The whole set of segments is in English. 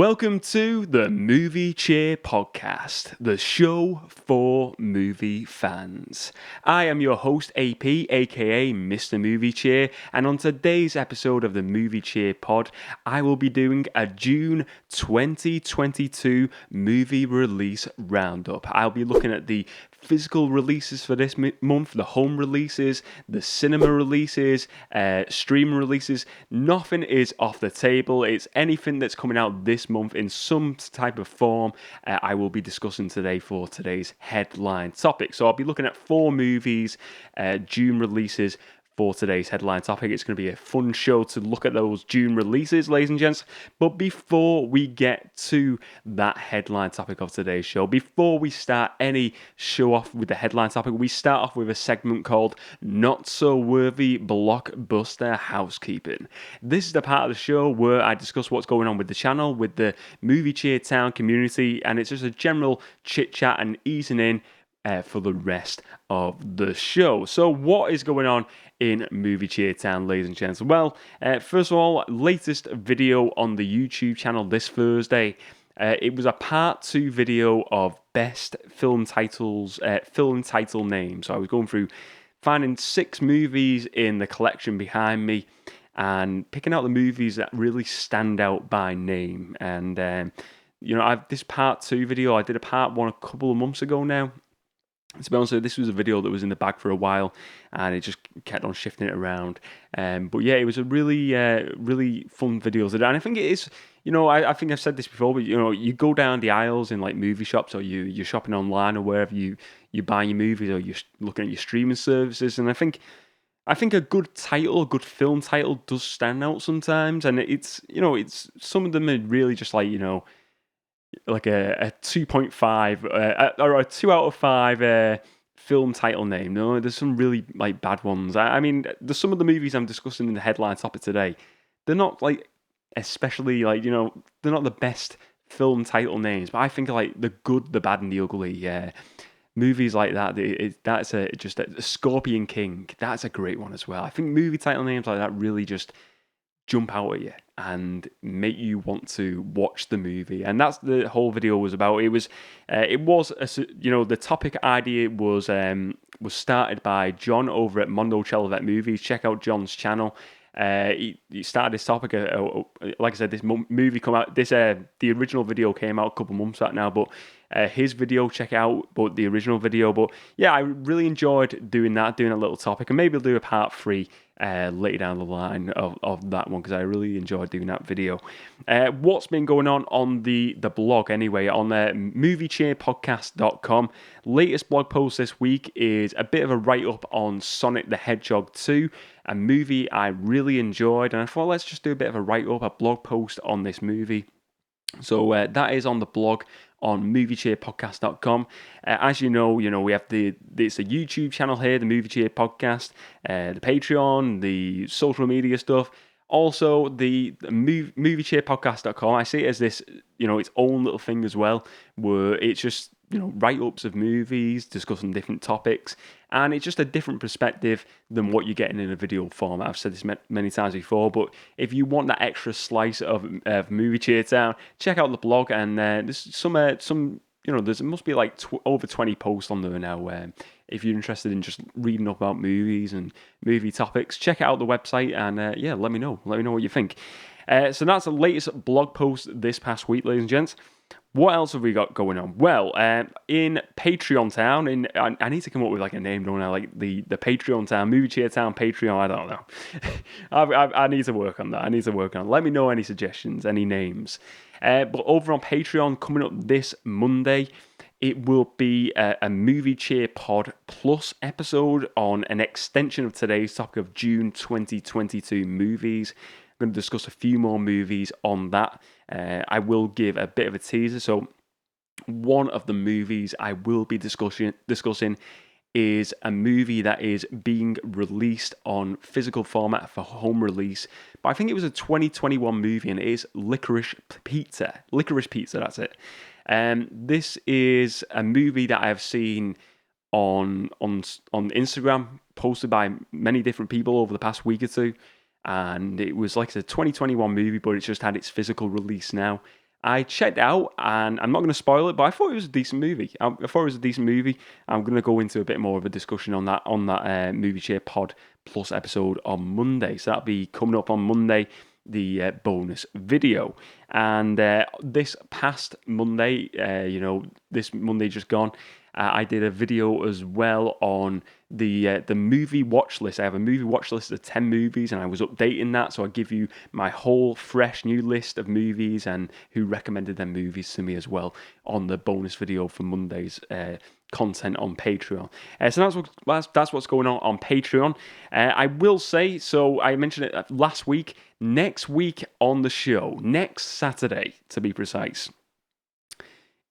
Welcome to the Movie Cheer Podcast, the show for movie fans. I am your host AP, aka Mr. Movie Cheer, and on today's episode of the Movie Cheer Pod, I will be doing a June 2022 movie release roundup. I'll be looking at the physical releases for this month, the home releases, the cinema releases, stream releases. Nothing is off the table. It's anything that's coming out this month in some type of form. I will be discussing today for today's headline topic. So I'll be looking at 4 movies, June releases for today's headline topic. It's going to be a fun show to look at those June releases, ladies and gents. But before we get to that headline topic of today's show, before we start any show off with the headline topic, we start off with a segment called Not So Worthy Blockbuster Housekeeping. This is the part of the show where I discuss what's going on with the channel, with the Movie Cheer Town community, and it's just a general chit chat and easing in for the rest of the show. So what is going on in Movie Cheer Town, ladies and gents? Well, first of all, latest video on the YouTube channel this Thursday. It was a part 2 video of best film titles, film title names. So I was going through finding 6 movies in the collection behind me and picking out the movies that really stand out by name. And this part 2 video, I did a part 1 a couple of months ago now. To be honest, this was a video that was in the bag for a while, and it just kept on shifting it around. But yeah, it was a really, really fun video to do. And I think it is, I think I've said this before, but you go down the aisles in like movie shops, or you're shopping online, or wherever you buy your movies, or you're looking at your streaming services, and I think a good title, a good film title, does stand out sometimes. And it's some of them are really just like like a 2.5 or a 2 out of 5 film title name. No, there's some really like bad ones. I mean, there's some of the movies I'm discussing in the headline topic today. They're not like especially like they're not the best film title names, but I think like the good, the bad, and the ugly. Yeah, movies like that. That's just a Scorpion King. That's a great one as well. I think movie title names like that really just jump out at you and make you want to watch the movie, and that's the whole video was about. The topic idea was started by John over at Mondo Chelavet Movies. Check out John's channel. He started this topic. Like I said, this movie come out. The original video came out a couple months back now, but his video, check out the original video. But yeah, I really enjoyed doing a little topic, and maybe I'll do a part 3 later down the line of that one, because I really enjoyed doing that video. What's been going on the blog anyway, on moviecheerpodcast.com. Latest blog post this week is a bit of a write-up on Sonic the Hedgehog 2, a movie I really enjoyed, and I thought let's just do a bit of a write-up, a blog post on this movie. So that is on the blog on moviecheerpodcast.com. As you know, we have it's a YouTube channel here, the Movie Cheer Podcast, the Patreon, the social media stuff. Also, the moviecheerpodcast.com, I see it as this, its own little thing as well, where it's just, write-ups of movies, discussing different topics, and it's just a different perspective than what you're getting in a video format. I've said this many times before, but if you want that extra slice of Movie Cheer Town, check out the blog, and there's some there must be like over 20 posts on there now. If you're interested in just reading up about movies and movie topics, check out the website, and let me know what you think. So that's the latest blog post this past week, ladies and gents. What else have we got going on? Well, in Patreon Town, I need to come up with like a name, don't I? Like the Patreon Town, Movie Cheer Town, Patreon, I don't know. I need to work on that. Let me know any suggestions, any names. But over on Patreon, coming up this Monday, it will be a Movie Cheer Pod Plus episode on an extension of today's topic of June 2022 movies. I'm going to discuss a few more movies on that. I will give a bit of a teaser. So one of the movies I will be discussing is a movie that is being released on physical format for home release. But I think it was a 2021 movie, and it is Licorice Pizza. Licorice Pizza, that's it. This is a movie that I have seen on Instagram, posted by many different people over the past week or two. And it was like a 2021 movie, but it's just had its physical release now. I checked it out, and I'm not going to spoil it, but I thought it was a decent movie. I thought it was a decent movie. I'm going to go into a bit more of a discussion on that Movie Chair Pod Plus episode on Monday. So that'll be coming up on Monday, the bonus video. And this past Monday, this Monday just gone, I did a video as well on the movie watch list. I have a movie watch list of 10 movies, and I was updating that, so I give you my whole fresh new list of movies and who recommended them movies to me as well on the bonus video for Monday's content on Patreon. So that's what's going on Patreon. I will say, so I mentioned it last week, next week on the show, next Saturday to be precise,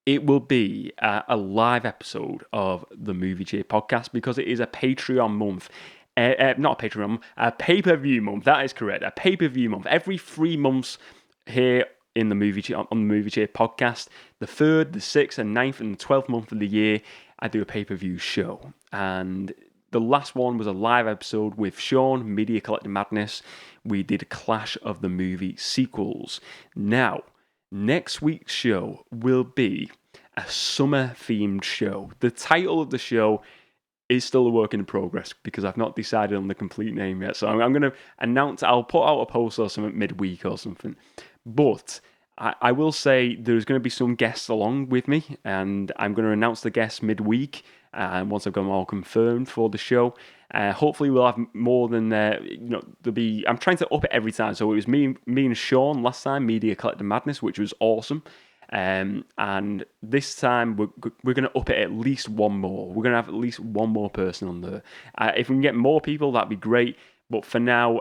it will be a live episode of the Movie Chair podcast because it is a Patreon month. Not a Patreon month, a pay-per-view month. That is correct. A pay-per-view month. Every 3 months here in the Movie Chair, on the Movie Chair podcast, the 3rd, the 6th, and 9th, and the 12th month of the year, I do a pay-per-view show. And the last one was a live episode with Sean, Media Collective Madness. We did Clash of the Movie sequels. Now, next week's show will be a summer-themed show. The title of the show is still a work in progress because I've not decided on the complete name yet. So I'm going to announce, I'll put out a post or something midweek or something. But I will say there's going to be some guests along with me, and I'm going to announce the guests midweek once I've got them all confirmed for the show. Hopefully we'll have more than there'll be. I'm trying to up it every time. So it was me and Sean last time, Media Collective Madness, which was awesome. And this time we're going to up it at least one more. We're going to have at least one more person on there. If we can get more people, that'd be great. But for now,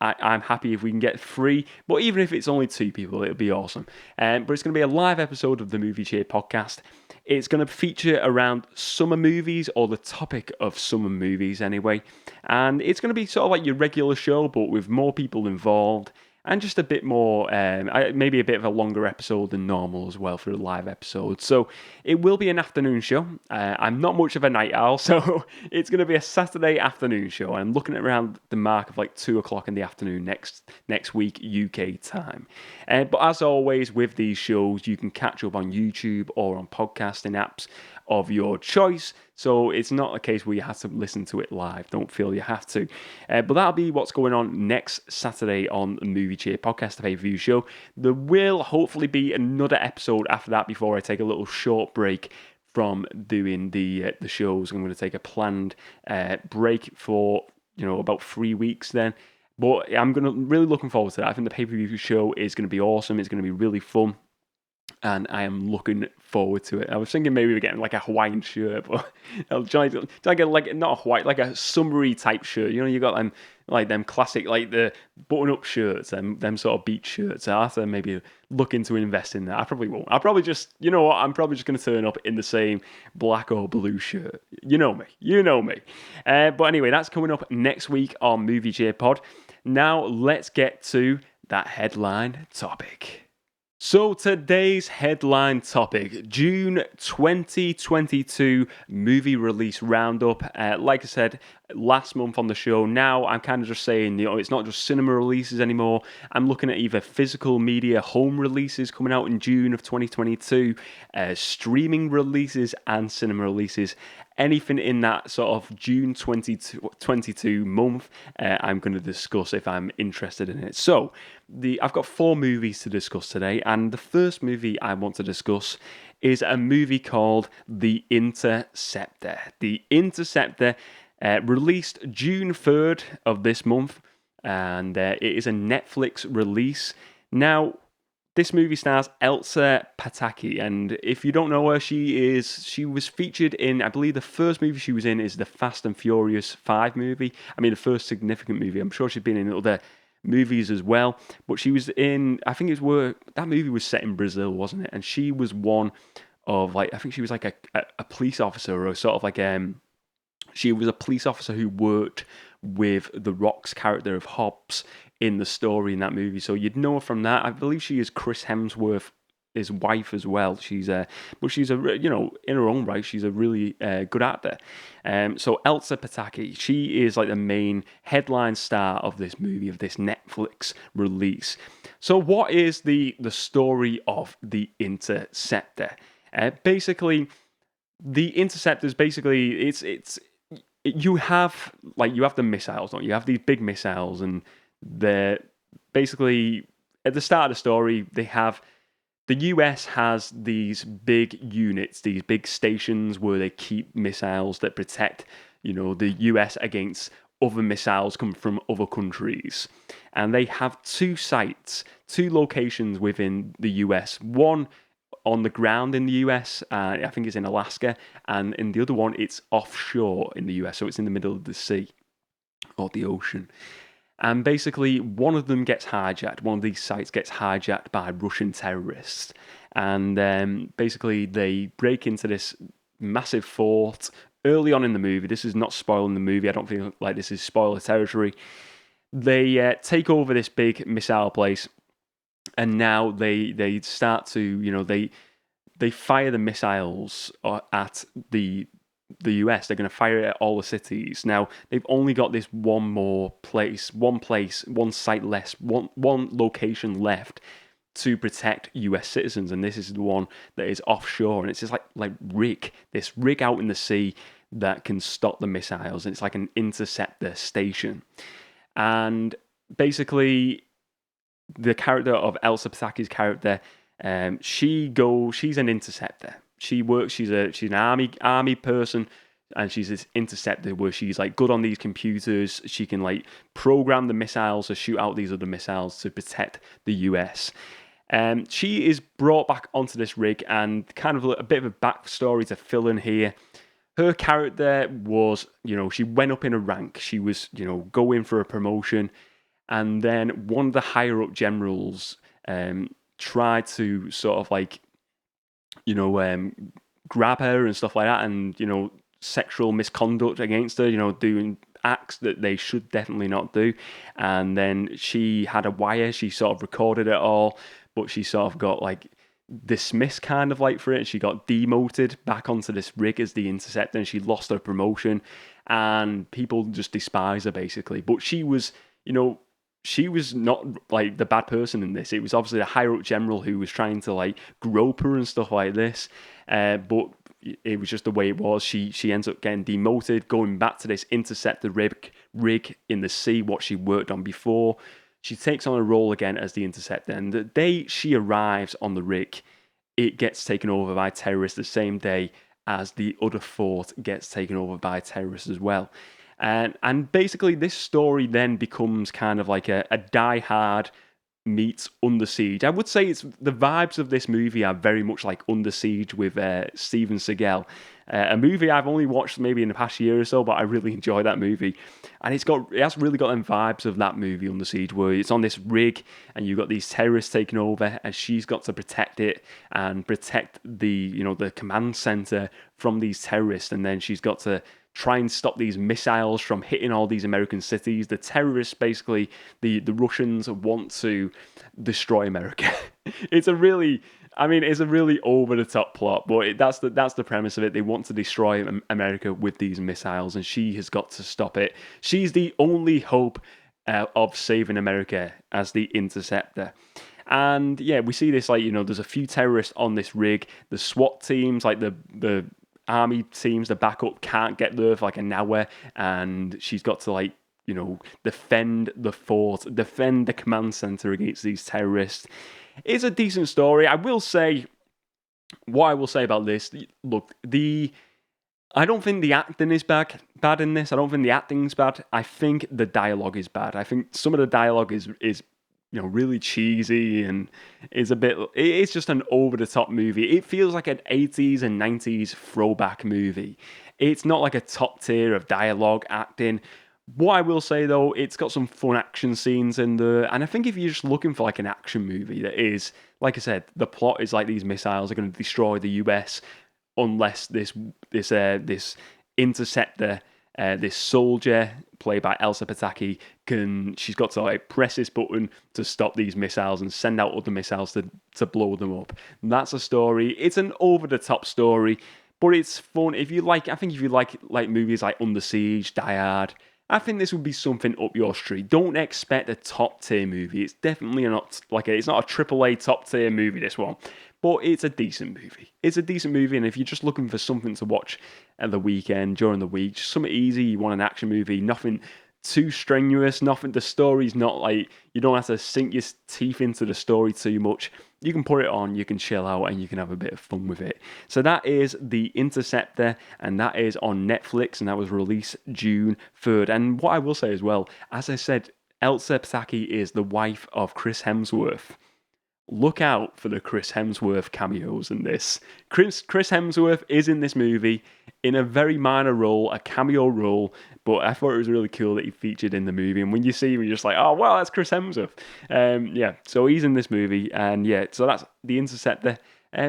I'm happy if we can get 3. But even if it's only 2 people, it'll be awesome. But it's going to be a live episode of the Movie Chair podcast. It's going to feature around summer movies, or the topic of summer movies anyway. And it's going to be sort of like your regular show, but with more people involved. And just a bit more, maybe a bit of a longer episode than normal as well for a live episode. So it will be an afternoon show. I'm not much of a night owl, so it's going to be a Saturday afternoon show. I'm looking at around the mark of like 2 o'clock in the afternoon next week, UK time. But as always with these shows, you can catch up on YouTube or on podcasting apps of your choice. So it's not a case where you have to listen to it live. Don't feel you have to. But that'll be what's going on next Saturday on the Movie Chair podcast, the pay-per-view show. There will hopefully be another episode after that before I take a little short break from doing the shows. I'm going to take a planned break for about 3 weeks then. But I'm really looking forward to that. I think the pay-per-view show is going to be awesome. It's going to be really fun. And I am looking forward to it. I was thinking maybe we're getting like a Hawaiian shirt, but I'll try to get like not a Hawaii, like a summery type shirt. You got them like them classic, like the button-up shirts, and them sort of beach shirts. I have to maybe look into invest in that. I probably won't. I'll probably just, I'm probably just going to turn up in the same black or blue shirt. You know me. But anyway, that's coming up next week on Movie Chair Pod. Now let's get to that headline topic. So today's headline topic, June 2022 movie release roundup. Like I said last month on the show, now I'm kind of just saying, it's not just cinema releases anymore. I'm looking at either physical media home releases coming out in June of 2022, streaming releases and cinema releases. Anything in that sort of June 2022 month, I'm going to discuss if I'm interested in it. So, I've got 4 movies to discuss today, and the first movie I want to discuss is a movie called The Interceptor. The Interceptor, released June 3rd of this month, and it is a Netflix release. Now, this movie stars Elsa Pataki, and if you don't know her, she was featured in, I believe the first movie she was in is the Fast and Furious 5 movie. I mean, the first significant movie. I'm sure she's been in other movies as well, but she was in, I think that movie was set in Brazil, wasn't it? And she was one of, like, I think she was like a police officer, or sort of like, she was a police officer who worked with The Rock's character of Hobbs in the story in that movie. So you'd know her from that. I believe she is Chris Hemsworth his wife as well. But she's in her own right, she's a really good actor. So Elsa Pataki, she is like the main headline star of this movie, of this Netflix release. So what is the story of the Interceptor? Basically, the Interceptor is basically you have the missiles, don't you? You have these big missiles, and they're basically at the start of the story. The US has these big units, these big stations where they keep missiles that protect, the US against other missiles coming from other countries. And they have two locations within the US. One on the ground in the US, I think it's in Alaska, and in the other one, it's offshore in the US, so it's in the middle of the sea or the ocean. And basically, one of them gets hijacked. One of these sites gets hijacked by Russian terrorists. And basically, they break into this massive fort early on in the movie. This is not spoiling the movie. I don't feel like this is spoiler territory. They take over this big missile place. And now they start to, they fire the missiles at the US. They're going to fire it at all the cities. Now, they've only got this one site less, one location left to protect US citizens, and this is the one that is offshore, and it's just this rig out in the sea that can stop the missiles, and it's like an interceptor station. And basically, the character of Elsa Pataki's character, she's an interceptor. She's an army person, and she's this interceptor where she's like good on these computers. She can like program the missiles to shoot out these other missiles to protect the US. She is brought back onto this rig, and kind of a bit of a backstory to fill in here. Her character was, she went up in a rank. She was, going for a promotion. And then one of the higher up generals tried to sort of like, grab her and stuff like that, and, sexual misconduct against her, doing acts that they should definitely not do. And then she had a wire, she sort of recorded it all, but she sort of got like dismissed kind of like for it. She got demoted back onto this rig as the Interceptor, and she lost her promotion, and people just despise her basically. But she was, she was not like the bad person in this. It was obviously a higher up general who was trying to like grope her and stuff like this. But it was just the way it was. She ends up getting demoted, going back to this Interceptor rig in the sea, what she worked on before. She takes on a role again as the Interceptor, and the day she arrives on the rig, it gets taken over by terrorists the same day as the other fort gets taken over by terrorists as well. And basically, this story then becomes kind of like a Die Hard meets Under Siege. I would say the vibes of this movie are very much like Under Siege with Steven Seagal. A movie I've only watched maybe in the past year or so, but I really enjoy that movie. And it has really got them vibes of that movie, Under Siege, where it's on this rig and you've got these terrorists taking over, and she's got to protect it and protect the command center from these terrorists. And then she's got to try and stop these missiles from hitting all these American cities. The terrorists, basically, the Russians want to destroy America. It's a really over-the-top plot, but that's the premise of it. They want to destroy America with these missiles, and she has got to stop it. She's the only hope of saving America as the Interceptor. And yeah, we see this, there's a few terrorists on this rig. The SWAT teams, like the army teams, the backup, can't get there for like an hour, and she's got to defend the fort, defend the command center against these terrorists. It's a decent story. I will say about this, look, I don't think the acting is bad in this. I don't think the acting's bad. I think the dialogue is bad. I think some of the dialogue is really cheesy, and it's just an over-the-top movie. It feels like an 80s and 90s throwback movie. It's not like a top tier of dialogue, acting. What I will say, though, it's got some fun action scenes in there, and I think if you're just looking for like an action movie that is, like I said, the plot is like these missiles are going to destroy the US unless this Interceptor this soldier played by Elsa Pataki she's got to like press this button to stop these missiles and send out other missiles to blow them up. And that's a story. It's an over the top story, but it's fun. I think if you like movies like Under Siege, Die Hard, I think this would be something up your street. Don't expect a top tier movie. It's definitely not it's not a AAA top tier movie, this one. But it's a decent movie. It's a decent movie, and if you're just looking for something to watch at the weekend, during the week, just something easy, you want an action movie, nothing too strenuous, the story's not like, you don't have to sink your teeth into the story too much. You can put it on, you can chill out, and you can have a bit of fun with it. So that is The Interceptor, and that is on Netflix, and that was released June 3rd. And what I will say as well, as I said, Elsa Psaki is the wife of Chris Hemsworth. Look out for the Chris Hemsworth cameos in this. Chris Hemsworth is in this movie in a very minor role, a cameo role, but I thought it was really cool that he featured in the movie. And when you see him, you're just like, oh, wow, that's Chris Hemsworth. So he's in this movie, and so that's The Interceptor.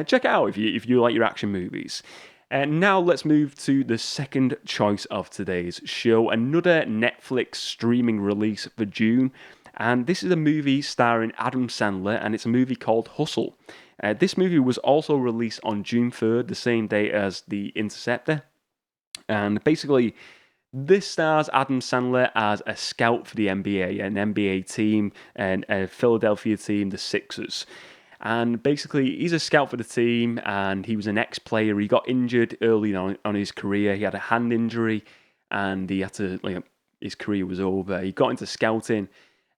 Check it out if you like your action movies. And now let's move to the second choice of today's show, another Netflix streaming release for June. And this is a movie starring Adam Sandler, and it's a movie called Hustle. This movie was also released on June 3rd, the same day as The Interceptor. And basically, this stars Adam Sandler as a scout for the NBA, an NBA team, and a Philadelphia team, the Sixers. And basically, he's a scout for the team, and he was an ex-player. He got injured early on his career. He had a hand injury, and he had to, his career was over. He got into scouting,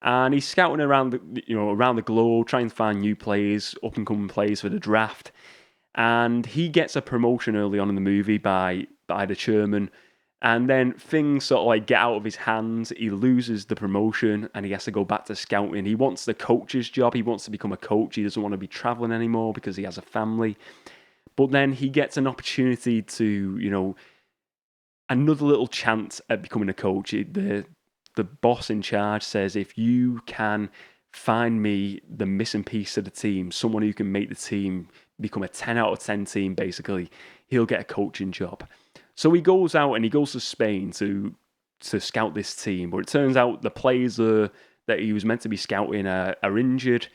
and he's scouting around the globe, trying to find new players, up-and-coming players for the draft. And he gets a promotion early on in the movie by the chairman. And then things sort of get out of his hands. He loses the promotion and he has to go back to scouting. He wants the coach's job. He wants to become a coach. He doesn't want to be traveling anymore because he has a family. But then he gets an opportunity to, another little chance at becoming a coach. The boss in charge says, if you can find me the missing piece of the team, someone who can make the team become a 10 out of 10 team, basically, he'll get a coaching job. So he goes out and he goes to Spain to scout this team, but it turns out the players that he was meant to be scouting are injured,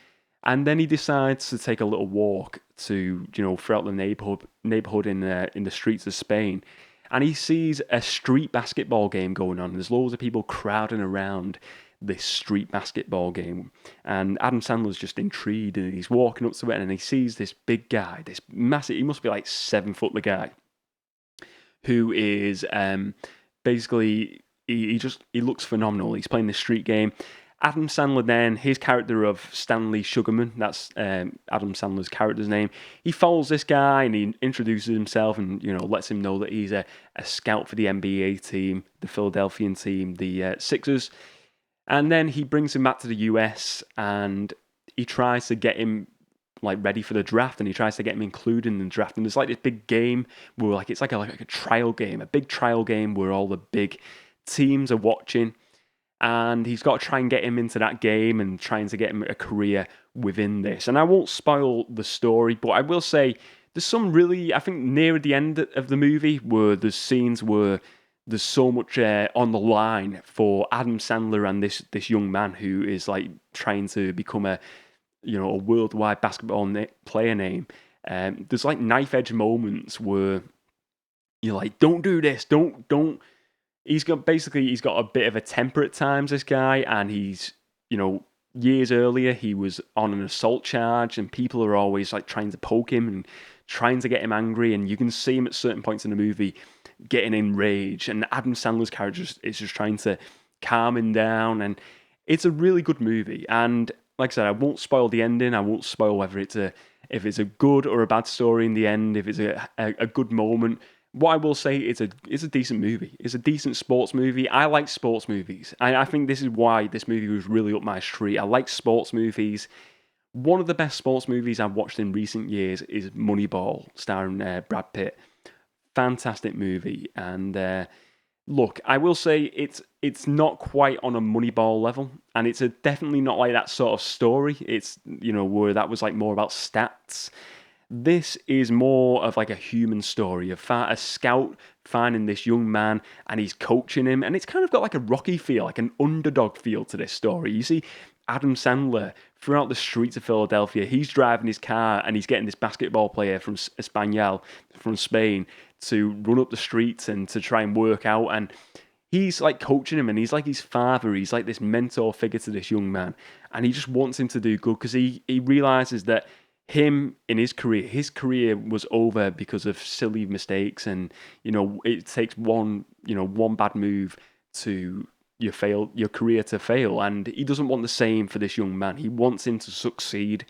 and then he decides to take a little walk to throughout the neighborhood in the streets of Spain, and he sees a street basketball game going on. There's loads of people crowding around this street basketball game, and Adam Sandler's just intrigued, and he's walking up to it, and he sees this big guy, this massive, he must be like 7 foot, the guy, who is basically, he looks phenomenal. He's playing this street game. Adam Sandler then, his character of Stanley Sugarman, that's Adam Sandler's character's name, he follows this guy and he introduces himself and, lets him know that he's a scout for the NBA team, the Philadelphian team, the Sixers. And then he brings him back to the US and he tries to get him ready for the draft, and he tries to get him included in the draft. And there's this big game where it's like a trial game, a big trial game where all the big teams are watching, and he's got to try and get him into that game and trying to get him a career within this. And I won't spoil the story, but I will say there's some really, I think near the end of the movie where there's scenes where there's so much on the line for Adam Sandler and this young man who is trying to become a worldwide basketball player name. There's knife edge moments where you're like, don't do this, don't. He's got a bit of a temper at times, this guy, and he's, years earlier he was on an assault charge, and people are always trying to poke him and trying to get him angry, and you can see him at certain points in the movie getting enraged, and Adam Sandler's character is just trying to calm him down, and it's a really good movie. And like I said, I won't spoil the ending. I won't spoil whether if it's a good or a bad story in the end, if it's a good moment. What I will say, it's a decent movie. It's a decent sports movie. I like sports movies. I think this is why this movie was really up my street. I like sports movies. One of the best sports movies I've watched in recent years is Moneyball, starring Brad Pitt. Fantastic movie. And look, I will say it's not quite on a Moneyball level, and it's definitely not that sort of story. It's, where that was more about stats. This is more of a human story, a scout finding this young man and he's coaching him, and it's kind of got like a Rocky feel, like an underdog feel to this story. You see Adam Sandler throughout the streets of Philadelphia. He's driving his car and he's getting this basketball player from Espanyol, from Spain, to run up the streets and to try and work out. And he's like coaching him, and he's like his father. He's like this mentor figure to this young man, and he just wants him to do good because he realizes that him in his career was over because of silly mistakes, and it takes one bad move to your career to fail, and he doesn't want the same for this young man. He wants him to succeed,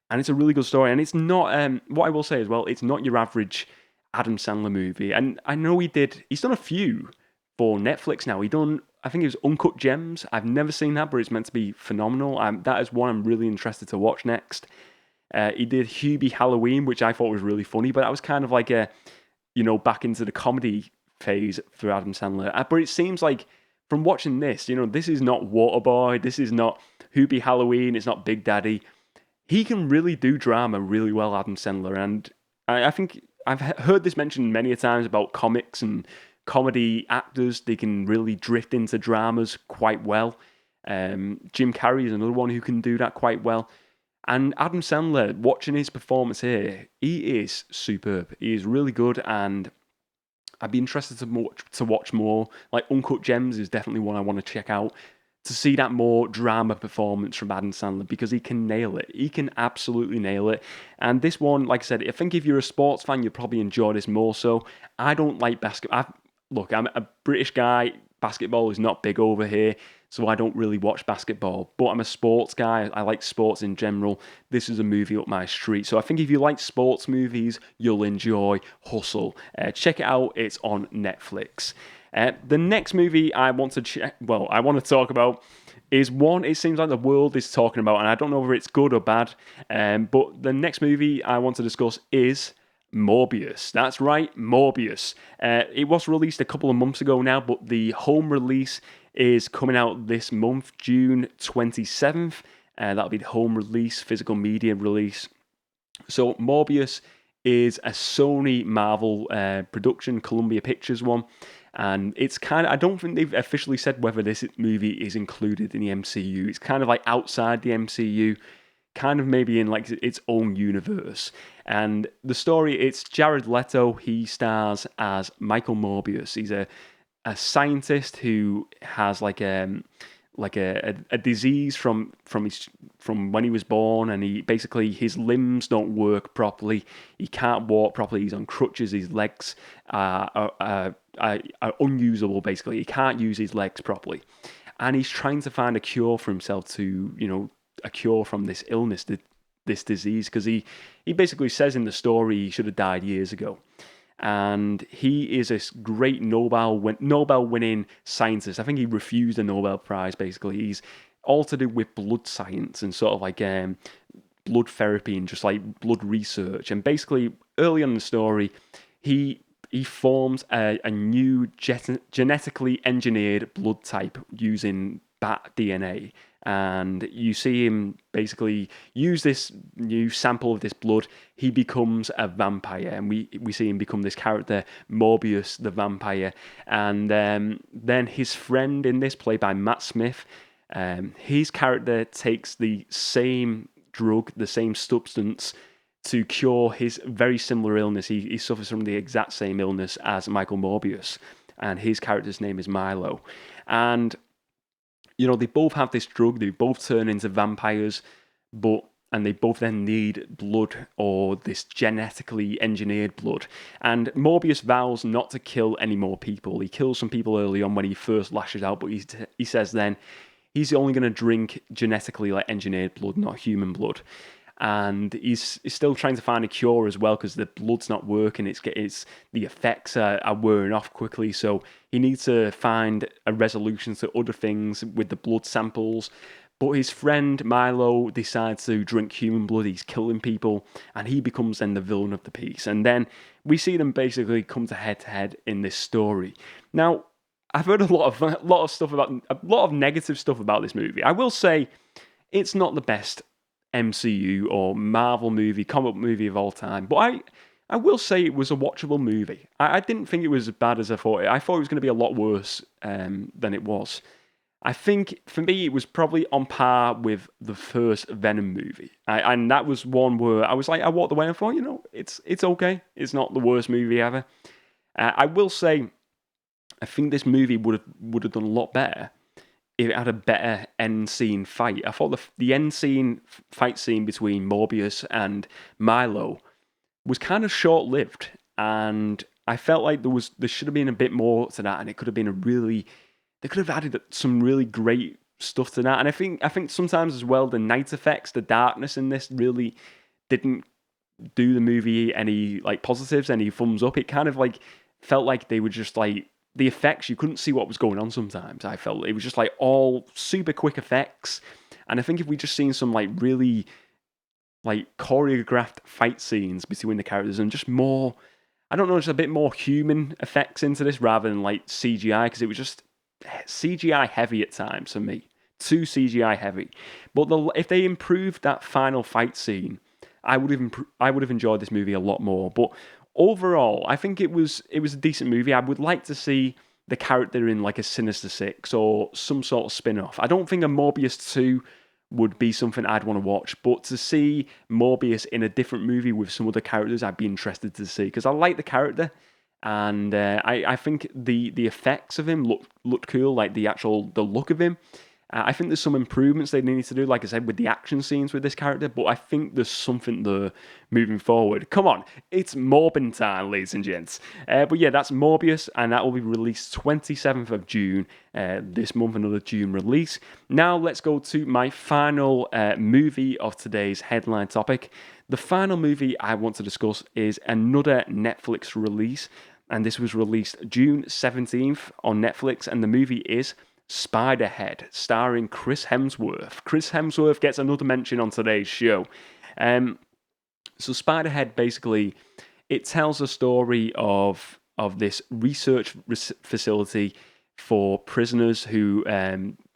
and it's a really good story. And it's not what I will say as well, it's not your average Adam Sandler movie. And I know he's done a few for Netflix now. I think it was Uncut Gems. I've never seen that, but it's meant to be phenomenal. That is one I'm really interested to watch next. He did Hubie Halloween, which I thought was really funny, but that was kind of like back into the comedy phase for Adam Sandler. But it seems like from watching this, this is not Waterboy, this is not Hubie Halloween, it's not Big Daddy. He can really do drama really well, Adam Sandler, and I think I've heard this mentioned many a times about comics and comedy actors. They can really drift into dramas quite well. Jim Carrey is another one who can do that quite well. And Adam Sandler, watching his performance here, he is superb. He is really good, and I'd be interested to watch more. Like Uncut Gems is definitely one I want to check out, to see that more drama performance from Adam Sandler, because he can nail it. He can absolutely nail it. And this one, like I said, I think if you're a sports fan, you'll probably enjoy this more so. I don't like basketball. Look, I'm a British guy. Basketball is not big over here, so I don't really watch basketball. But I'm a sports guy. I like sports in general. This is a movie up my street. So I think if you like sports movies, you'll enjoy Hustle. Check it out. It's on Netflix. The next movie I want to talk about is one it seems like the world is talking about, and I don't know whether it's good or bad. But the next movie I want to discuss is Morbius. That's right, Morbius. It was released a couple of months ago now, but the home release is coming out this month, June 27th. That'll be the home release, physical media release. So Morbius is a Sony Marvel production, Columbia Pictures one. And it's I don't think they've officially said whether this movie is included in the MCU. It's kind of like outside the MCU, kind of maybe in like its own universe. And the story, it's Jared Leto. He stars as Michael Morbius. He's a scientist who has like a disease from when he was born, and his limbs don't work properly. He can't walk properly. He's on crutches. His legs are unusable. Basically, he can't use his legs properly, and he's trying to find a cure for himself to a cure from this illness, this disease, because he basically says in the story he should have died years ago. And he is a great Nobel-winning scientist. I think he refused a Nobel Prize, basically. He's all to do with blood science and sort of like blood therapy and just like blood research. And basically, early on in the story, he forms a new genetically engineered blood type using bat DNA. And you see him basically use this new sample of this blood. He becomes a vampire, and we see him become this character, Morbius the vampire. And then his friend in this, played by Matt Smith, his character takes the same drug, the same substance, to cure his very similar illness. He suffers from the exact same illness as Michael Morbius, and his character's name is Milo. And they both have this drug, they both turn into vampires, and they both then need blood, or this genetically engineered blood. And Morbius vows not to kill any more people. He kills some people early on when he first lashes out, but he says then he's only going to drink genetically engineered blood, not human blood. And he's still trying to find a cure as well, because the blood's not working. The effects are wearing off quickly, so he needs to find a resolution to other things with the blood samples. But his friend Milo decides to drink human blood. He's killing people, and he becomes then the villain of the piece. And then we see them basically come to head in this story. Now, I've heard a lot of negative stuff about this movie. I will say it's not the best MCU or Marvel movie, comic book movie of all time. But I will say it was a watchable movie. I didn't think it was as bad as I thought. I thought it was going to be a lot worse than it was. I think for me it was probably on par with the first Venom movie, and that was one where I was like, I walked away and thought, it's okay. It's not the worst movie ever. I will say, I think this movie would have done a lot better if it had a better end scene fight. I thought the end scene fight scene between Morbius and Milo was kind of short lived, and I felt like there should have been a bit more to that, and it could have been they could have added some really great stuff to that. And I think sometimes as well the night effects, the darkness in this really didn't do the movie any like positives, any thumbs up. It kind of like felt like they were just like the effects, you couldn't see what was going on sometimes. I felt it was just like all super quick effects. And I think if we just seen some like really like choreographed fight scenes between the characters and just more, I don't know, just a bit more human effects into this rather than like CGI, because it was just CGI heavy at times for me. Too CGI heavy. But if they improved that final fight scene, I would have enjoyed this movie a lot more. But overall, I think it was a decent movie. I would like to see the character in like a Sinister Six or some sort of spin-off. I don't think a Morbius 2 would be something I'd want to watch, but to see Morbius in a different movie with some other characters, I'd be interested to see, because I like the character, and I think the effects of him looked cool, like the look of him. I think there's some improvements they need to do, like I said, with the action scenes with this character, but I think there's something there moving forward. Come on, it's Morbin time, ladies and gents. But yeah, that's Morbius, and that will be released 27th of June, this month, another June release. Now let's go to my final movie of today's headline topic. The final movie I want to discuss is another Netflix release, and this was released June 17th on Netflix, and the movie is Spiderhead, starring Chris Hemsworth. Chris Hemsworth gets another mention on today's show. So Spiderhead, basically, it tells the story of this research facility for prisoners who,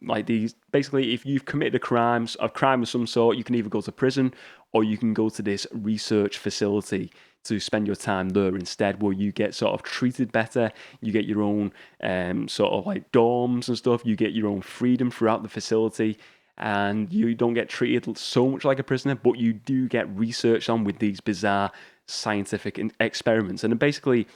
like these, basically, if you've committed a crime of some sort, you can either go to prison or you can go to this research facility to spend your time there instead, where you get sort of treated better, you get your own sort of like dorms and stuff, you get your own freedom throughout the facility, and you don't get treated so much like a prisoner, but you do get researched on with these bizarre scientific experiments. And they're basically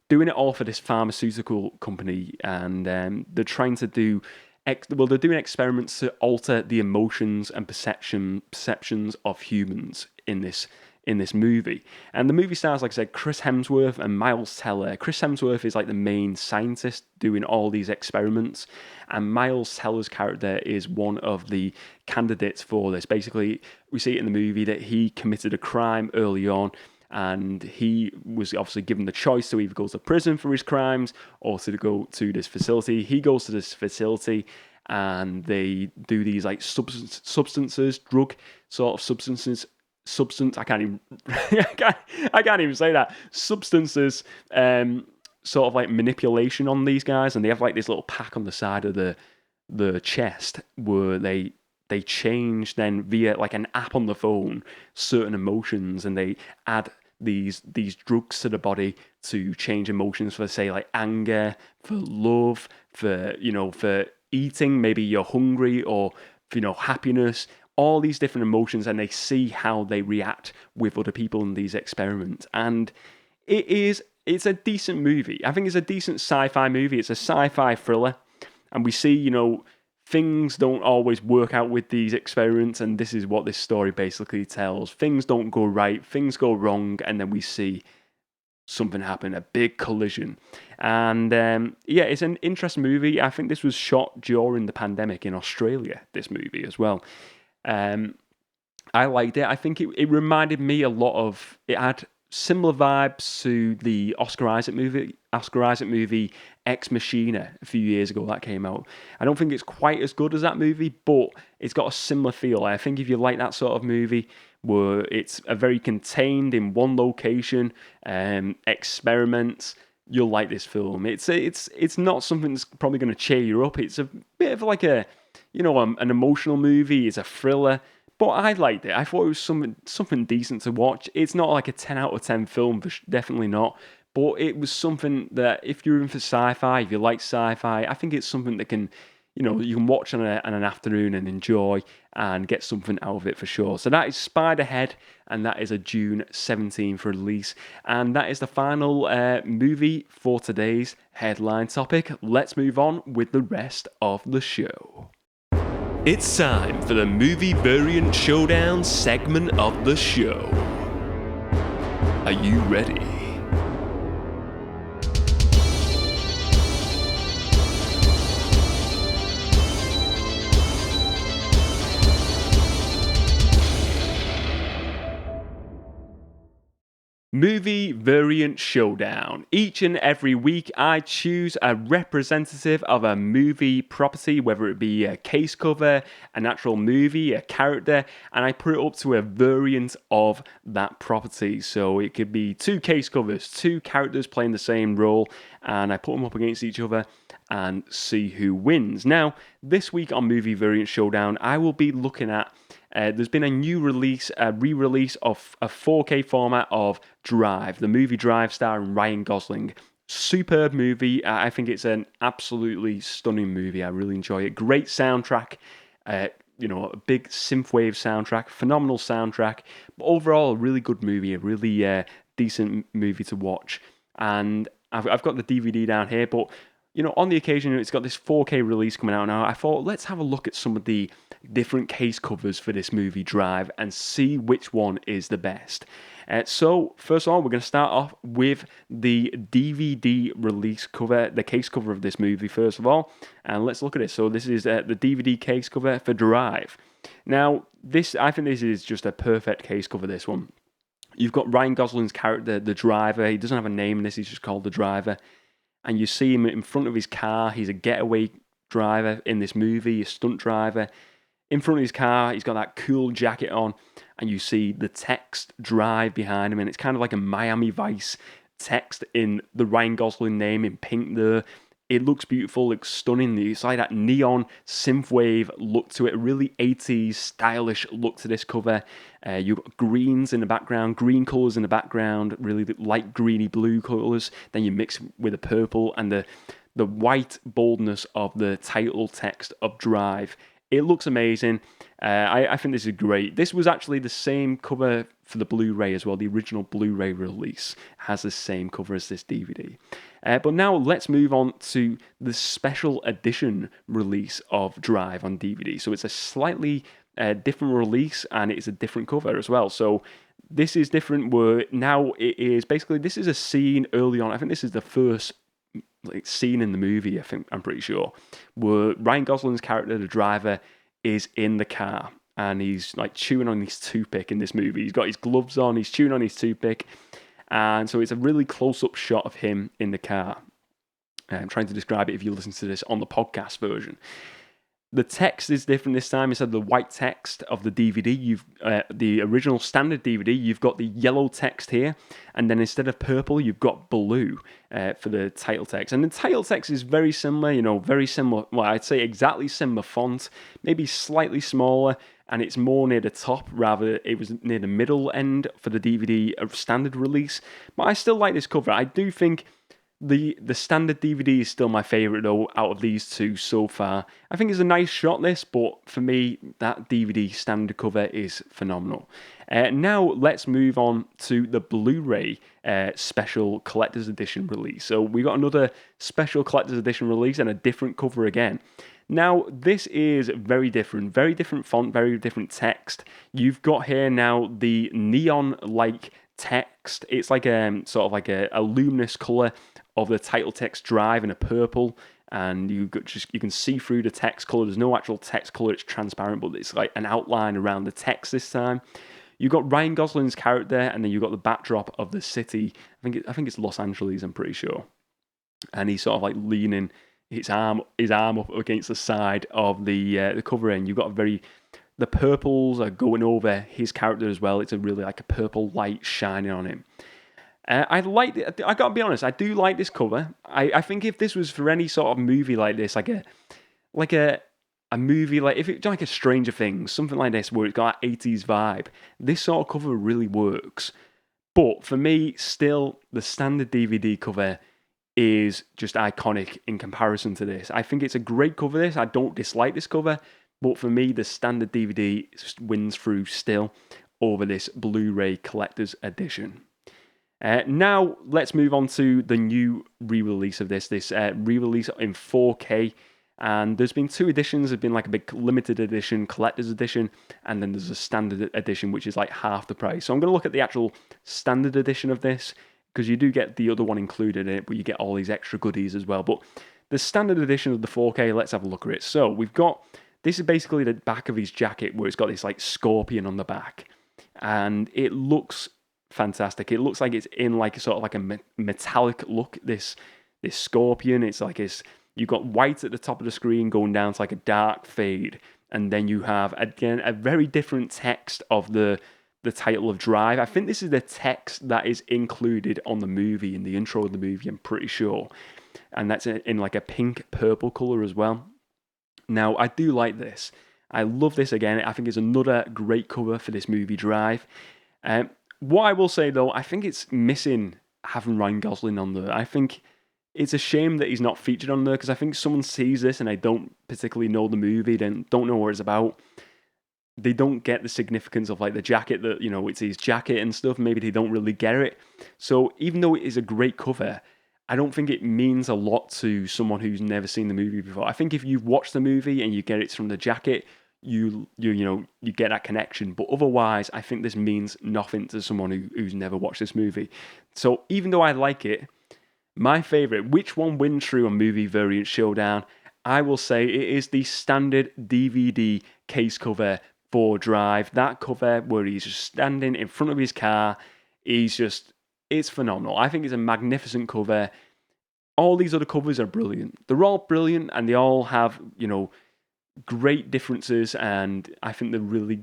doing it all for this pharmaceutical company, and they're trying to do they're doing experiments to alter the emotions and perceptions of humans in this movie. And the movie stars, like I said, Chris Hemsworth and Miles Teller. Chris Hemsworth is like the main scientist doing all these experiments, and Miles Teller's character is one of the candidates for this. Basically, we see it in the movie that he committed a crime early on, and he was obviously given the choice to either go to prison for his crimes or to go to this facility. He goes to this facility, and they do these like substances, drug sort of substances. I can't even I can't even say that. Substances, sort of like manipulation on these guys, and they have like this little pack on the side of the chest where they change then via like an app on the phone certain emotions, and they add these drugs to the body to change emotions for, say, like anger, for love, for for eating, maybe you're hungry, or happiness, all these different emotions, and they see how they react with other people in these experiments. And it's a decent movie. I think it's a decent sci-fi movie. It's a sci-fi thriller, and we see things don't always work out with these experiments, and this is what this story basically tells. Things don't go right, things go wrong, and then we see something happen, a big collision. And yeah, it's an interesting movie. I think this was shot during the pandemic in Australia, this movie as well. I liked it. I think it reminded me a lot of, it had similar vibes to the Oscar Isaac movie Ex Machina a few years ago that came out. I don't think it's quite as good as that movie, but it's got a similar feel. I think if you like that sort of movie where it's a very contained in one location, experiments, you'll like this film. It's not something that's probably going to cheer you up. It's a bit of like an emotional movie. It's a thriller, But I liked it. I thought it was something decent to watch. It's not like a 10 out of 10 film, definitely not. But it was something that if you're in for sci-fi, if you like sci-fi, I think it's something that can, you can watch on an afternoon and enjoy and get something out of it for sure. So that is Spiderhead, and that is a June 17th release. And that is the final movie for today's headline topic. Let's move on with the rest of the show. It's time for the Movie Variant Showdown segment of the show. Are you ready? Movie Variant Showdown. Each and every week, I choose a representative of a movie property, whether it be a case cover, an actual movie, a character, and I put it up to a variant of that property. So it could be two case covers, two characters playing the same role, and I put them up against each other and see who wins. Now, this week on Movie Variant Showdown, I will be looking at there's been a new release, a re-release of a 4K format of Drive, the movie Drive starring Ryan Gosling. Superb movie. I think it's an absolutely stunning movie. I really enjoy it. Great soundtrack. A big synthwave soundtrack. Phenomenal soundtrack. But overall, a really good movie. A really decent movie to watch. And I've got the DVD down here, but on the occasion it's got this 4K release coming out now, I thought let's have a look at some of the different case covers for this movie Drive and see which one is the best. So first of all, we're going to start off with the DVD release cover, the case cover of this movie first of all, and let's look at it. So this is the DVD case cover for Drive. Now, I think this is just a perfect case cover, this one. You've got Ryan Gosling's character, the driver. He doesn't have a name in this, he's just called the driver. And you see him in front of his car. He's a getaway driver in this movie, a stunt driver. In front of his car, he's got that cool jacket on, and you see the text Drive behind him, and it's kind of like a Miami Vice text in the Ryan Gosling name in pink there. It looks beautiful, looks stunning. It's like that neon synthwave look to it, a really 80s stylish look to this cover. You've got greens in the background, green colours in the background, really light greeny blue colours. Then you mix with the purple and the white boldness of the title text of Drive. It looks amazing. I think this is great. This was actually the same cover for the Blu-ray as well. The original Blu-ray release has the same cover as this DVD. But now let's move on to the special edition release of Drive on DVD. So it's a slightly different release, and it's a different cover as well. So this is different where now it is basically, this is a scene early on. I think this is the first scene in the movie, I'm pretty sure, where Ryan Gosling's character, the driver, is in the car and he's like chewing on his toothpick in this movie. He's got his gloves on, he's chewing on his toothpick, and so it's a really close-up shot of him in the car. I'm trying to describe it if you listen to this on the podcast version. The text is different this time. Instead of the white text of the DVD, you've the original standard DVD, you've got the yellow text here, and then instead of purple, you've got blue for the title text. And the title text is very similar, very similar. Well, I'd say exactly similar font, maybe slightly smaller, and it's more near the top, rather it was near the middle end for the DVD standard release. But I still like this cover. I do think the standard DVD is still my favourite, though, out of these two so far. I think it's a nice shot, this, but for me, that DVD standard cover is phenomenal. Now, let's move on to the Blu-ray special collector's edition release. So we got another special collector's edition release and a different cover again. Now, this is very different font, very different text. You've got here now the neon-like text. It's like sort of like a luminous colour of the title text Drive in a purple, and you can see through the text colour. There's no actual text colour, it's transparent, but it's like an outline around the text this time. You've got Ryan Gosling's character, and then you've got the backdrop of the city. I think it's Los Angeles, I'm pretty sure. And he's sort of like leaning his arm up against the side of the cover, and you've got the purples are going over his character as well. It's a really like a purple light shining on him. I gotta be honest, I do like this cover. I think if this was for any sort of movie like this, like a a movie like, if it's like a Stranger Things, something like this, where it's got that 80s vibe, this sort of cover really works. But for me, still, the standard DVD cover is just iconic in comparison to this. I think it's a great cover, this. I don't dislike this cover, but for me, the standard DVD wins through still over this Blu-ray collector's edition. Now, let's move on to the new re-release of this re-release in 4K. And there's been two editions. There's been like a big limited edition, collector's edition, and then there's a standard edition, which is like half the price. So I'm going to look at the actual standard edition of this, because you do get the other one included in it, but you get all these extra goodies as well. But the standard edition of the 4K, let's have a look at it. So we've got, this is basically the back of his jacket, where it's got this like scorpion on the back. And it looks fantastic. It looks like it's in like a sort of like a metallic look, this scorpion. It's like you've got white at the top of the screen going down to like a dark fade, and then you have, again, a very different text of the title of Drive. I think this is the text that is included on the movie, in the intro of the movie, I'm pretty sure. And that's in like a pink purple colour as well. Now, I do like this. I love this again. I think it's another great cover for this movie, Drive. What I will say though, I think it's missing having Ryan Gosling on there. I think it's a shame that he's not featured on there, because I think someone sees this and they don't particularly know the movie, then don't know what it's about. They don't get the significance of like the jacket, that, you know, it's his jacket and stuff. Maybe they don't really get it. So even though it is a great cover, I don't think it means a lot to someone who's never seen the movie before. I think if you've watched the movie and you get it from the jacket, you get that connection. But otherwise, I think this means nothing to someone who's never watched this movie. So even though I like it, my favourite, which one wins through a Movie Variant Showdown, I will say it is the standard DVD case cover for Drive. That cover where he's just standing in front of his car, it's phenomenal. I think it's a magnificent cover. All these other covers are brilliant. They're all brilliant, and they all have, great differences, and I think they're really,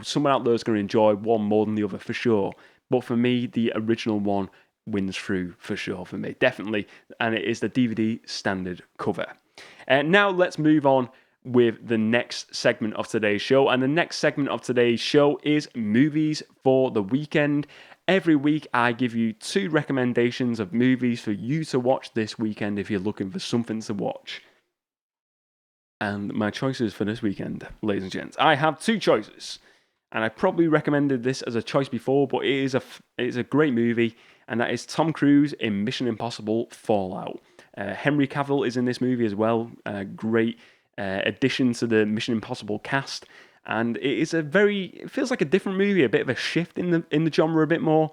someone out there is going to enjoy one more than the other for sure. But for me, the original one wins through for sure for me, definitely, and it is the DVD standard cover. Now let's move on with the next segment of today's show, and the next segment of today's show is Movies for the Weekend. Every week I give you 2 recommendations of movies for you to watch this weekend if you're looking for something to watch. And my choices for this weekend, ladies and gents, I have 2 choices. And I probably recommended this as a choice before, but it is a great movie, and that is Tom Cruise in Mission Impossible Fallout. Henry Cavill is in this movie as well. Great addition to the Mission Impossible cast. And it feels like a different movie, a bit of a shift in the genre a bit more.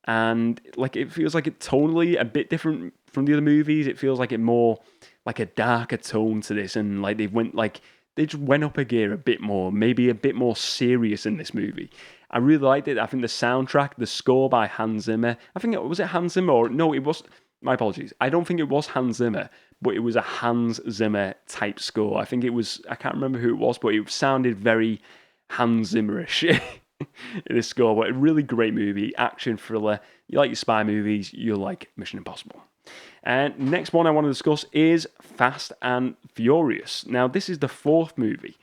And like it feels like it's tonally a bit different from the other movies. It feels like it more like a darker tone to this, and like they just went up a gear a bit more, maybe a bit more serious in this movie. I really liked it. I think the soundtrack, the score by Hans Zimmer, was it Hans Zimmer? Or no, it was, my apologies. I don't think it was Hans Zimmer, but it was a Hans Zimmer type score. I can't remember who it was, but it sounded very Hans Zimmerish in this score. But a really great movie, action thriller. You like your spy movies, you'll like Mission Impossible. And next one I want to discuss is Fast and Furious. Now, this is the 4th movie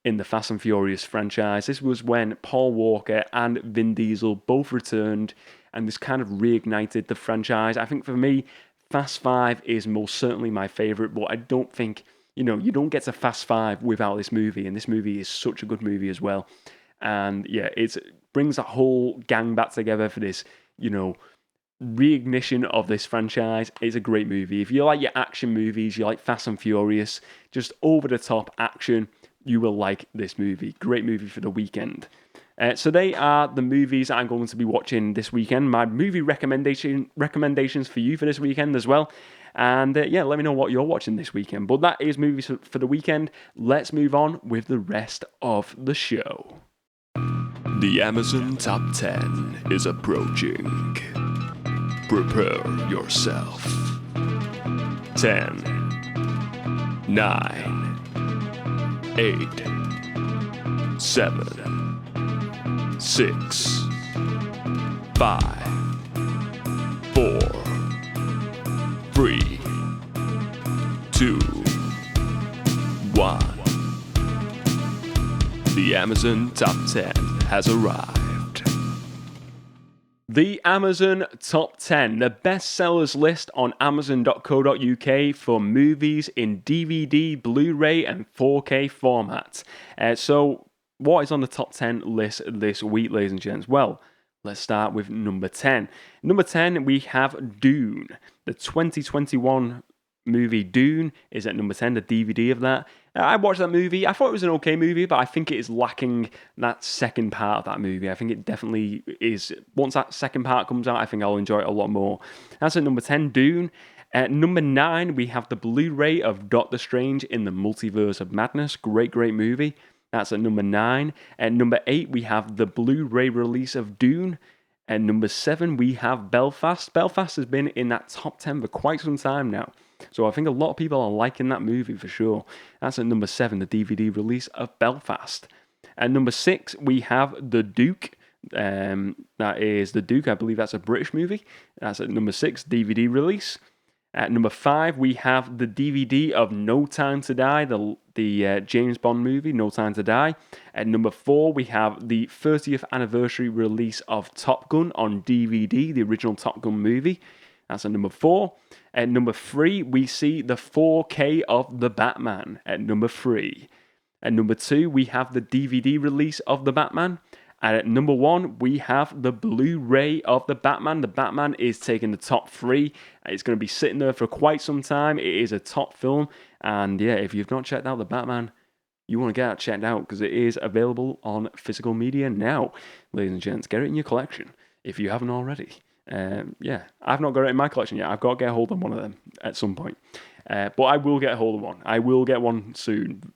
in the Fast and Furious franchise. This was when Paul Walker and Vin Diesel both returned, and this kind of reignited the franchise. I think for me, Fast 5 is most certainly my favourite, but I don't think, you don't get to Fast 5 without this movie, and this movie is such a good movie as well. And yeah, it brings that whole gang back together for this, reignition of this franchise. It's a great movie. If you like your action movies, you like Fast and Furious, just over-the-top action, you will like this movie. Great movie for the weekend. So they are the movies I'm going to be watching this weekend. My movie recommendations for you for this weekend as well. And let me know what you're watching this weekend. But that is movies for the weekend. Let's move on with the rest of the show. The Amazon Top 10 is approaching. Prepare yourself. 10, 9, 8, 7, 6, 5, 4, 3, 2, 1. The Amazon Top 10 has arrived. The Amazon Top 10, the bestsellers list on Amazon.co.uk for movies in DVD, Blu-ray, and 4K formats. So, what is on the top 10 list this week, ladies and gents? Well, let's start with number 10. Number 10, we have Dune. The 2021 movie Dune is at number 10, the DVD of that. I watched that movie. I thought it was an okay movie, but I think it is lacking that second part of that movie. I think it definitely is. Once that second part comes out, I think I'll enjoy it a lot more. That's at number 10, Dune. At number 9, we have the Blu-ray of Doctor Strange in the Multiverse of Madness. Great movie. That's at number 9. At number 8, we have the Blu-ray release of Dune. At number 7, we have Belfast. Belfast has been in that top 10 for quite some time now. So I think a lot of people are liking that movie for sure. That's at number 7, the DVD release of Belfast. At number 6, we have The Duke. That is The Duke. I believe that's a British movie. That's at number 6, DVD release. At number 5, we have the DVD of No Time to Die, the James Bond movie, No Time to Die. At number 4, we have the 30th anniversary release of Top Gun on DVD, the original Top Gun movie. That's at number 4. At number 3, we see the 4K of The Batman at number 3. At number 2, we have the DVD release of The Batman. And at number 1, we have the Blu-ray of The Batman. The Batman is taking the top 3. It's going to be sitting there for quite some time. It is a top film. And yeah, if you've not checked out The Batman, you want to get it checked out because it is available on physical media now. Ladies and gents, get it in your collection if you haven't already. Yeah, I've not got it in my collection yet. I've got to get a hold of one of them at some point. But I will get a hold of one. I will get one soon.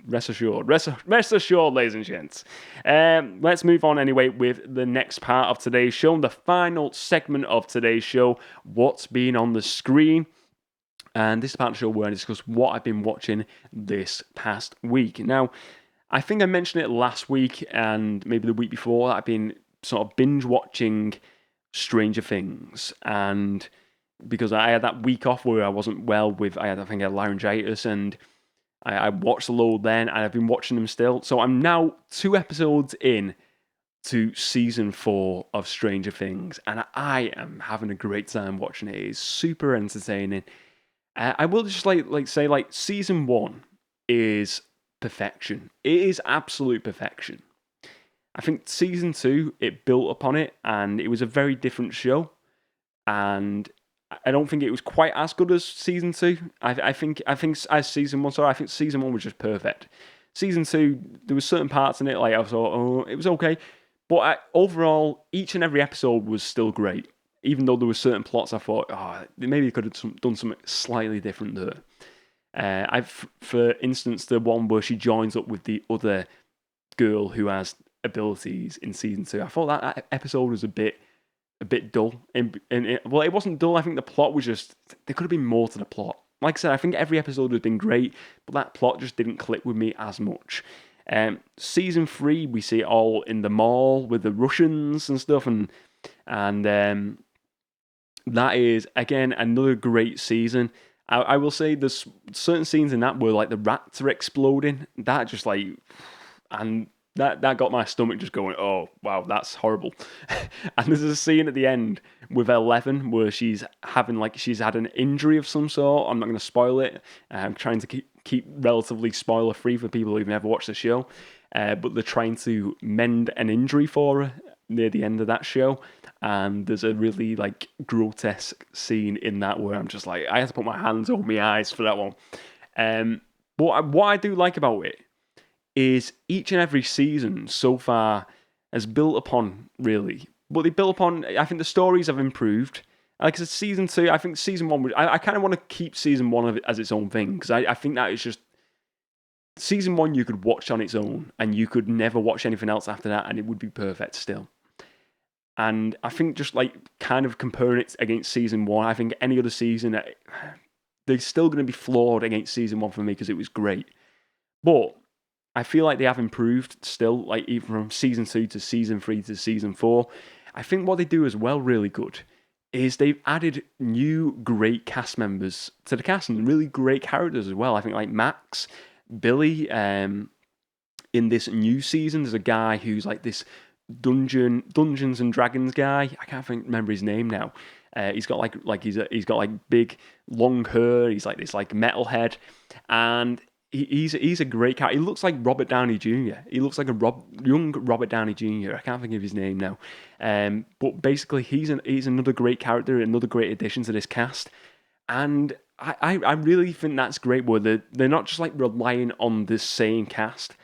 Rest assured. Rest assured, ladies and gents. Let's move on anyway with the next part of today's show. The final segment of today's show, what's been on the screen. And this is part of the show where I discuss what I've been watching this past week. Now, I think I mentioned it last week and maybe the week before. I've been sort of binge watching Stranger Things, and because I had that week off where I wasn't well with, I think I had laryngitis, and I watched a load then, and I've been watching them still. So I'm now 2 episodes in to season 4 of Stranger Things, and I am having a great time watching it. It is super entertaining. I will just say season 1 is perfection. It is absolute perfection. I think season 2, it built upon it, and it was a very different show. And I don't think it was quite as good as season 2. I think as season 1, sorry, I think season 1 was just perfect. Season 2, there were certain parts in it, like I thought, oh, it was okay. But overall, each and every episode was still great. Even though there were certain plots I thought, maybe they could have done something slightly different there. For instance, the one where she joins up with the other girl who has abilities in season 2. I thought that episode was a bit dull. Well, it wasn't dull. I think the plot was just, there could have been more to the plot. Like I said, I think every episode has been great, but that plot just didn't click with me as much. Season 3, we see it all in the mall with the Russians and stuff, and that is again another great season. I will say there's certain scenes in that where like the rats are exploding. That just like, and that got my stomach just going, oh, wow, that's horrible. And there's a scene at the end with Eleven where she's had an injury of some sort. I'm not going to spoil it. I'm trying to keep relatively spoiler-free for people who've never watched the show. But they're trying to mend an injury for her near the end of that show. And there's a really grotesque scene in that where I'm just like, I had to put my hands over my eyes for that one. But what I do like about it is each and every season so far has built upon, really. But they built upon, I think the stories have improved. Like I said, season 2, I think season 1, I kind of want to keep season 1 of it as its own thing, because I think that is just, season 1 you could watch on its own, and you could never watch anything else after that, and it would be perfect still. And I think just kind of comparing it against season 1, I think any other season, they're still going to be flawed against season 1 for me, because it was great. But I feel like they have improved still, even from season 2 to season 3 to season 4. I think what they do as well really good is they've added new great cast members to the cast and really great characters as well. I think Max, Billy, in this new season, there's a guy who's like this Dungeons and Dragons guy. I can't remember his name now. He's got he's got like big long hair. He's like this like metalhead, and he's a great character. He looks like Robert Downey Jr. He looks like a young Robert Downey Jr. I can't think of his name now. But basically, he's another great character, another great addition to this cast, and I really think that's great. Where they're not just like relying on the same cast,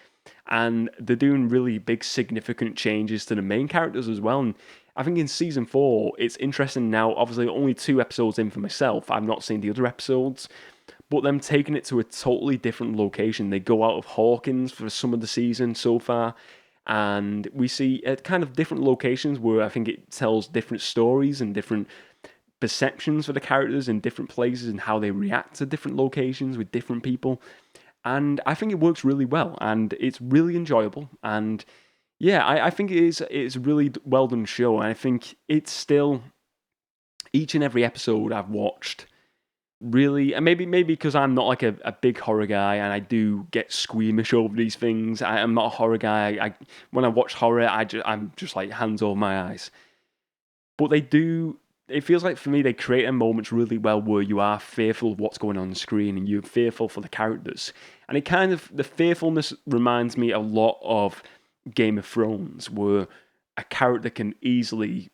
and they're doing really big, significant changes to the main characters as well. And I think in season 4, it's interesting now. Obviously, only 2 episodes in for myself. I've not seen the other episodes, but them taking it to a totally different location. They go out of Hawkins for some of the season so far, and we see kind of different locations where I think it tells different stories and different perceptions for the characters in different places and how they react to different locations with different people. And I think it works really well, and it's really enjoyable. And yeah, I think it's a really well done show. And I think it's still, each and every episode I've watched, really, and maybe because I'm not like a big horror guy, and I do get squeamish over these things. I'm not a horror guy. When I watch horror, I'm just like hands over my eyes. But they do. It feels like for me they create a moments really well where you are fearful of what's going on screen and you're fearful for the characters. And it kind of, the fearfulness reminds me a lot of Game of Thrones, where a character can easily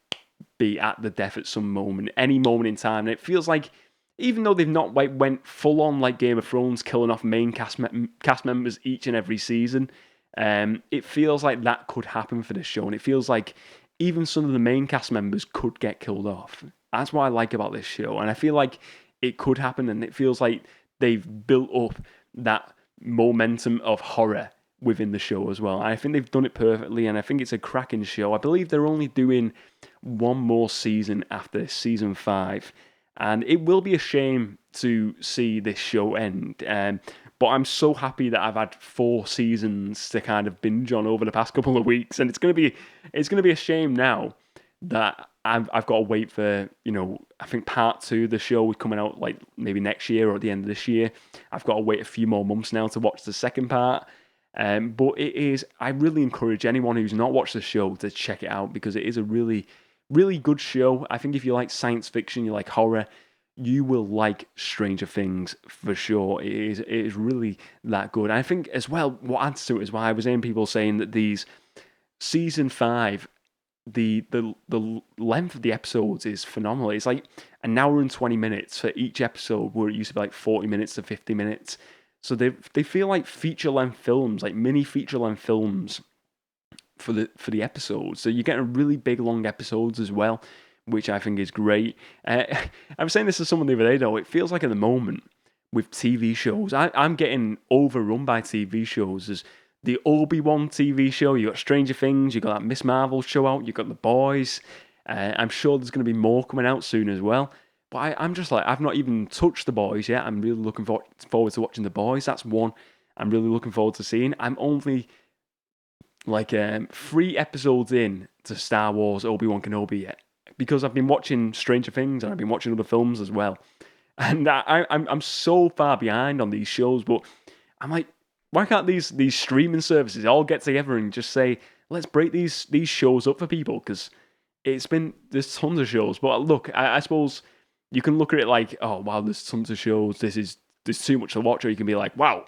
be at the death at some moment, any moment in time. And it feels like, even though they've not like went full on like Game of Thrones, killing off main cast members each and every season, it feels like that could happen for this show. And it feels like even some of the main cast members could get killed off. That's what I like about this show. And I feel like it could happen, and it feels like they've built up that momentum of horror within the show as well. And I think they've done it perfectly, and I think it's a cracking show. I believe they're only doing one more season after season 5, and it will be a shame to see this show end. But I'm so happy that I've had 4 seasons to kind of binge on over the past couple of weeks, and it's gonna be a shame now that I've got to wait for, I think part 2 of the show is coming out like maybe next year or at the end of this year. I've got to wait a few more months now to watch the second part. But I really encourage anyone who's not watched the show to check it out, because it is a really, really good show. I think if you like science fiction, you like horror, you will like Stranger Things for sure. It is really that good. And I think as well, what adds to it is why I was hearing people saying that these season 5, the length of the episodes is phenomenal. It's like an hour and 20 minutes for each episode, where it used to be like 40 minutes to 50 minutes. So they feel like feature length films, like mini feature length films for the episodes. So you're getting really big long episodes as well, which I think is great. I was saying this to someone the other day though, it feels like at the moment with TV shows, I'm getting overrun by TV shows. There's the Obi-Wan TV show, you got Stranger Things, you got that Miss Marvel show out, you got The Boys. I'm sure there's going to be more coming out soon as well. But I'm just like, I've not even touched The Boys yet. I'm really looking forward to watching The Boys. That's one I'm really looking forward to seeing. I'm only like 3 episodes in to Star Wars Obi-Wan Kenobi yet, because I've been watching Stranger Things and I've been watching other films as well. And I'm so far behind on these shows, but I'm like, why can't these streaming services all get together and just say, let's break these shows up for people? Because there's tons of shows. But look, I suppose you can look at it like, oh wow, there's tons of shows. There's too much to watch. Or you can be like, wow,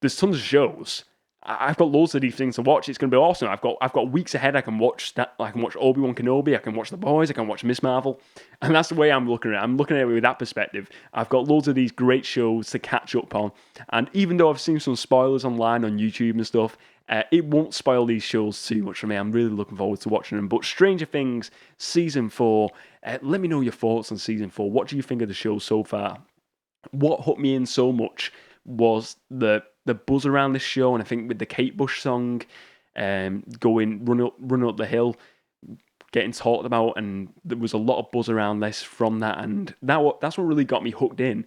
there's tons of shows. I've got loads of these things to watch. It's going to be awesome. I've got weeks ahead. I can watch that. I can watch Obi-Wan Kenobi. I can watch The Boys. I can watch Miss Marvel. And that's the way I'm looking at it. I'm looking at it with that perspective. I've got loads of these great shows to catch up on. And even though I've seen some spoilers online on YouTube and stuff, it won't spoil these shows too much for me. I'm really looking forward to watching them. But Stranger Things Season 4, let me know your thoughts on Season 4. What do you think of the show so far? What hooked me in so much was the buzz around this show, and I think with the Kate Bush song, run up the hill, getting talked about, and there was a lot of buzz around this from that, and that's what really got me hooked in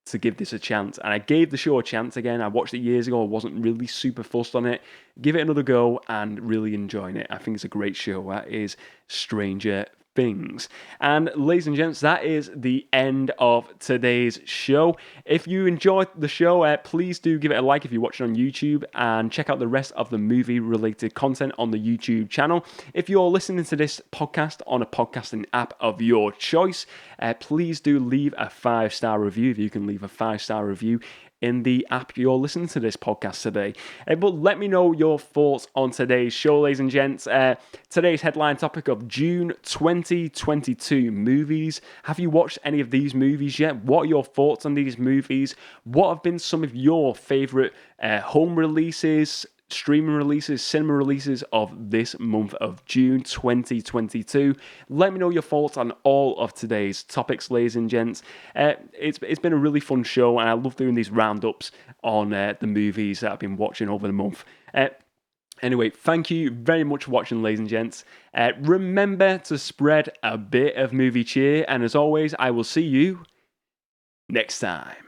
to give this a chance. And I gave the show a chance again. I watched it years ago. I wasn't really super fussed on it. Give it another go, and really enjoying it. I think it's a great show. That is Stranger things. And ladies and gents, that is the end of today's show. If you enjoyed the show, please do give it a like if you're watching on YouTube, and check out the rest of the movie related content on the YouTube channel. If you're listening to this podcast on a podcasting app of your choice, please do leave a 5-star review. If you can leave a 5-star review in the app you're listening to this podcast today. But let me know your thoughts on today's show, ladies and gents. Today's headline topic of June 2022 movies. Have you watched any of these movies yet? What are your thoughts on these movies? What have been some of your favourite home releases, streaming releases, cinema releases of this month of June 2022. Let me know your thoughts on all of today's topics, ladies and gents. It's been a really fun show, and I love doing these roundups on the movies that I've been watching over the month. Anyway, thank you very much for watching, ladies and gents. Remember to spread a bit of movie cheer, and as always, I will see you next time.